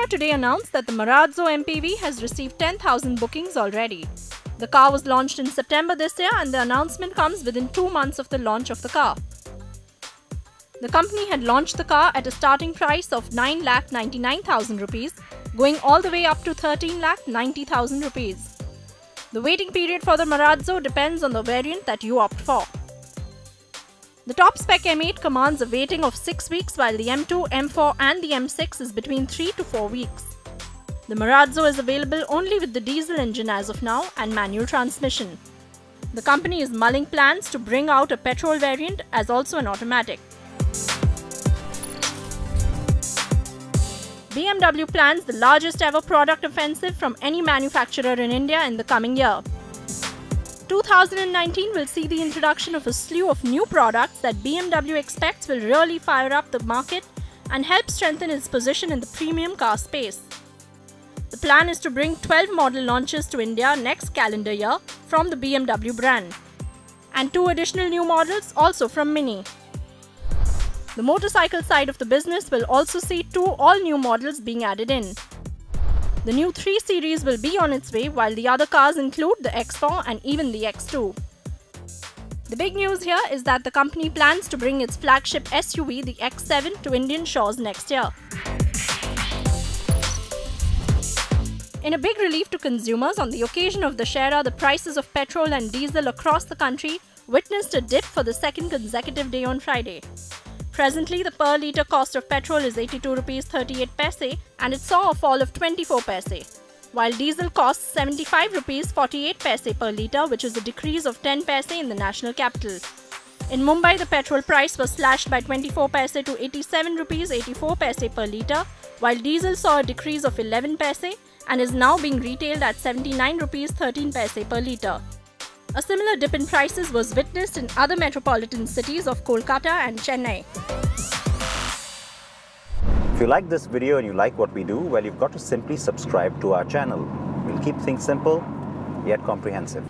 Dussehra today announced that the Marazzo MPV has received 10,000 bookings already. The car was launched in September this year and the announcement comes within 2 months of the launch of the car. The company had launched the car at a starting price of 9,99,000 rupees, going all the way up to 13,90,000 rupees. The waiting period for the Marazzo depends on the variant that you opt for. The top spec M8 commands a waiting of 6 weeks while the M2, M4 and the M6 is between 3 to 4 weeks. The Marazzo is available only with the diesel engine as of now and manual transmission. The company is mulling plans to bring out a petrol variant as also an automatic. BMW plans the largest ever product offensive from any manufacturer in India in the coming year. 2019 will see the introduction of a slew of new products that BMW expects will really fire up the market and help strengthen its position in the premium car space. The plan is to bring 12 model launches to India next calendar year from the BMW brand, and 2 additional new models also from Mini. The motorcycle side of the business will also see 2 all-new models being added in. The new 3 Series will be on its way, while the other cars include the X4 and even the X2. The big news here is that the company plans to bring its flagship SUV, the X7, to Indian shores next year. In a big relief to consumers, on the occasion of Dussehra, the prices of petrol and diesel across the country witnessed a dip for the second consecutive day on Friday. Presently, the per litre cost of petrol is 82 rupees 38 paise and it saw a fall of 24 paise, while diesel costs 75 rupees 48 paise per litre, which is a decrease of 10 paise in the national capital. In Mumbai, the petrol price was slashed by 24 paise to 87 rupees 84 paise per litre, while diesel saw a decrease of 11 paise and is now being retailed at 79 rupees 13 paise per litre. A similar dip in prices was witnessed in other metropolitan cities of Kolkata and Chennai. If you like this video and you like what we do, well, you've got to simply subscribe to our channel. We'll keep things simple, yet comprehensive.